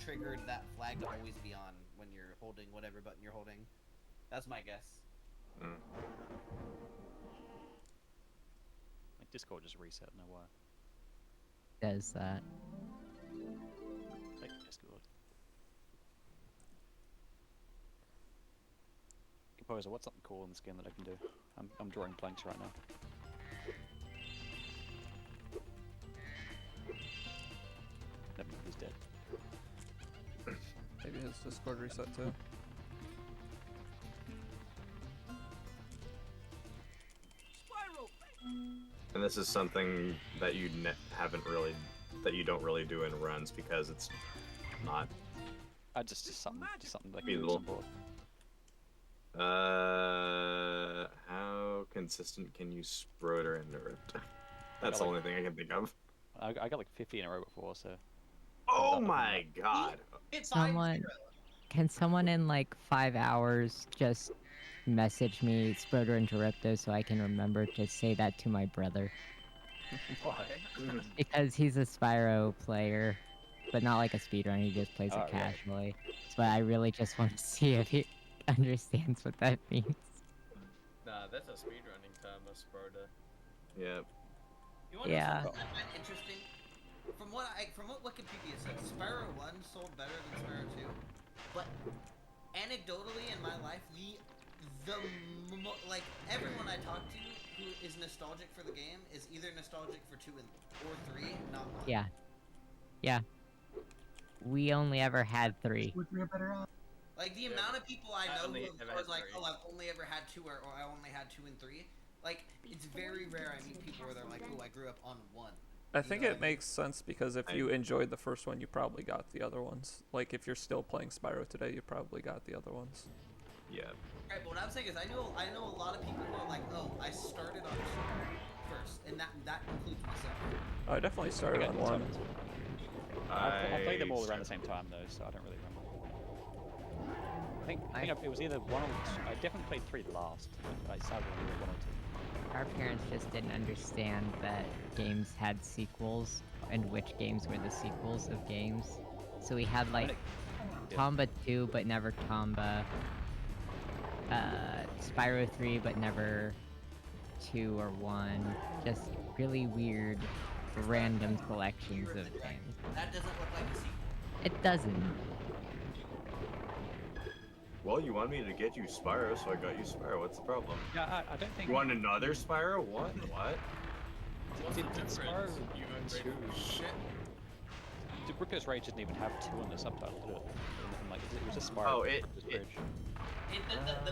triggered that flag to always be on when you're holding whatever button you're holding. That's my guess. Mm. My Discord just reset, no why. Does that? Take Discord. Composer, what's something cool in this game that I can do? I'm drawing blanks right now. Never mind, he's dead. Maybe his Discord reset too. Spyro! And this is something that you that you don't really do in runs because it's not Just something like feasible. board. How consistent can you Sproder and Rift? That's the like- only thing I can think of. I got like 50 in a row before, so. Oh my god! It's Can someone in like 5 hours just message me Sproder Interrupto so I can remember to say that to my brother? Why? Because he's a Spyro player, but not like a speedrunner, he just plays Oh, it right. casually. But I really just want to see if he understands what that means. Nah, that's a speedrunning term, a Sproda. Yeah. You want to know Yeah. something I find interesting? From what Wikipedia says, Spyro 1 sold better than Spyro 2, but anecdotally in my life, like everyone I talk to who is nostalgic for the game is either nostalgic for 2 or 3, not 1. Yeah. Yeah. We only ever had 3. Like the Yeah, amount of people I I know only who ever are had like, 3. oh, I've only ever had 2 or I only had 2 and 3. Like it's very rare I meet people where they're like, oh, I grew up on 1. I You think know it what I mean? makes sense because if you enjoyed the first one, you probably got the other ones. Like if you're still playing Spyro today, you probably got the other ones. Yeah. Right, but what I'm saying is I know a lot of people who are like, oh, I started on 2 first, and that includes myself. I definitely started on 1. I played them all around the same time though, so I don't really remember. I think it was either 1 or 2. I definitely played 3 last. I started on either 1 or 2. Our parents just didn't understand that games had sequels, and which games were the sequels of games. So we had like Tomba 2, but never Tomba. Spyro 3, but never 2 or 1. Just really weird, random collections of games. That doesn't look like a sequel. It doesn't. Well, you wanted me to get you Spyro, so I got you Spyro. What's the problem? Yeah, I don't think. You want another Spyro? What? What? What's the Did difference? Spyro You upgraded for shit. Did Ripper's Rage didn't even have 2 on the subtitle, did it? And, like, it was just Spyro. Oh, Ripper's Rage. The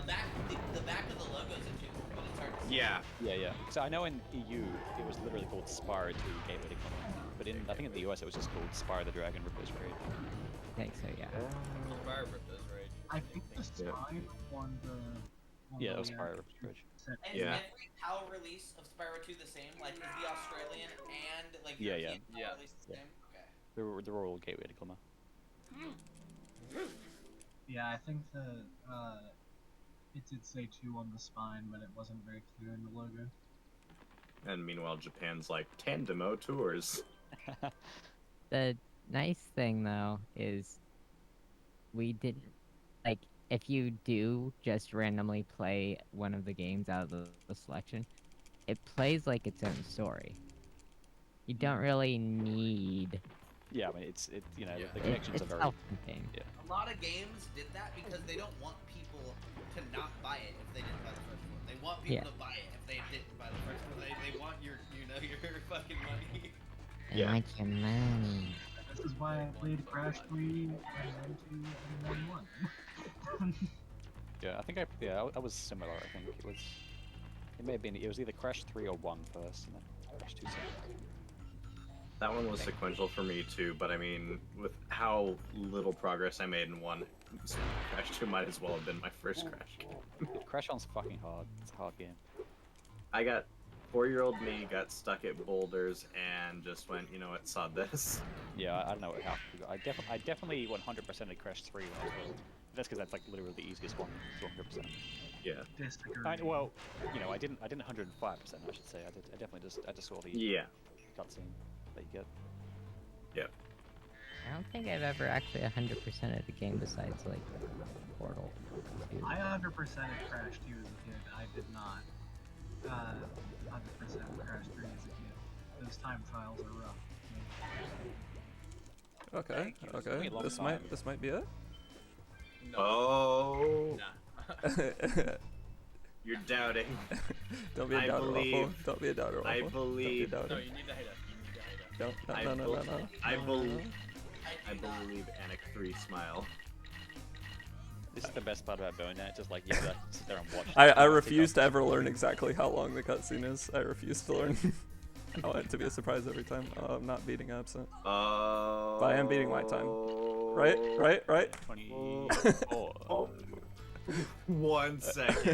back of the logo's a 2, but it's hard to see. Yeah. Yeah. So I know in EU it was literally called Spyro 2 Gateway to Common, but I think in the US it was just called Spyro the Dragon Ripper's Rage. I think so, yeah. Spyro Ripper's Rage. I think the spine on the. Yeah, that was Spyro Ripper's Rage. And Yeah. is every PAL release of Spyro 2 the same? Like, is the Australian and like Yeah, European yeah. PAL release the same? Okay. They're all Gateway to Glimmer. Yeah, I think it did say 2 on the spine, but it wasn't very clear in the logo. And meanwhile, Japan's like Tandemo tours. The nice thing, though, is we didn't, like, if you do just randomly play one of the games out of the selection, it plays like its own story. You don't really need... Yeah, I mean you know, Yeah. the connections It's are very. self-contained. Yeah. A lot of games did that because they don't want people to not buy it if they didn't buy the first one. They want people Yeah. to buy it if they didn't buy the first one. They want your fucking money. I Yeah. like your money. This is why I played Crash 3 and then 2 and then 1. Yeah, I think I was similar. I think it may have been. It was either Crash 3 or 1 first, and then Crash 2 second. That one was sequential for me too, but I mean, with how little progress I made in 1, Crash 2 might as well have been my first Crash game. Dude, Crash On's fucking hard. It's a hard game. I got 4-year-old me got stuck at boulders and just went, you know what, sod this. Yeah, I don't know how. I definitely 100%ed Crash 3 when I was little. That's because that's like literally the easiest one to 100%. Yeah. Disagree. Well, you know, I didn't 105%. I should say. I definitely just saw the Yeah. cutscene that you get. Yep. I don't think think I've ever actually 100%ed a game besides like Portal 2. I 100%ed Crash 2 as a kid. I did not 100% Crash 3 as a kid. Those time trials are rough. Okay, Thank you. okay. Only a long This time. might be it. No. Oh, Nah. you're doubting. Don't be a I doubter, Waffle. believe- Don't be a doubter, Waffle. I Don't be a believe- doubter. No, you need to hit it. You need to hit it. Don't. No, I no, no, bel- no, no. I No, no, believe. no. I believe Anik 3 smile. This is the best part about Burnout, just like you have to sit there and watch. I refuse to ever learn exactly how long the cutscene is. I refuse to learn. I want it to be a surprise every time. Oh, I'm not beating Absent. But I am beating my time. Right? 24. Oh. 1 second.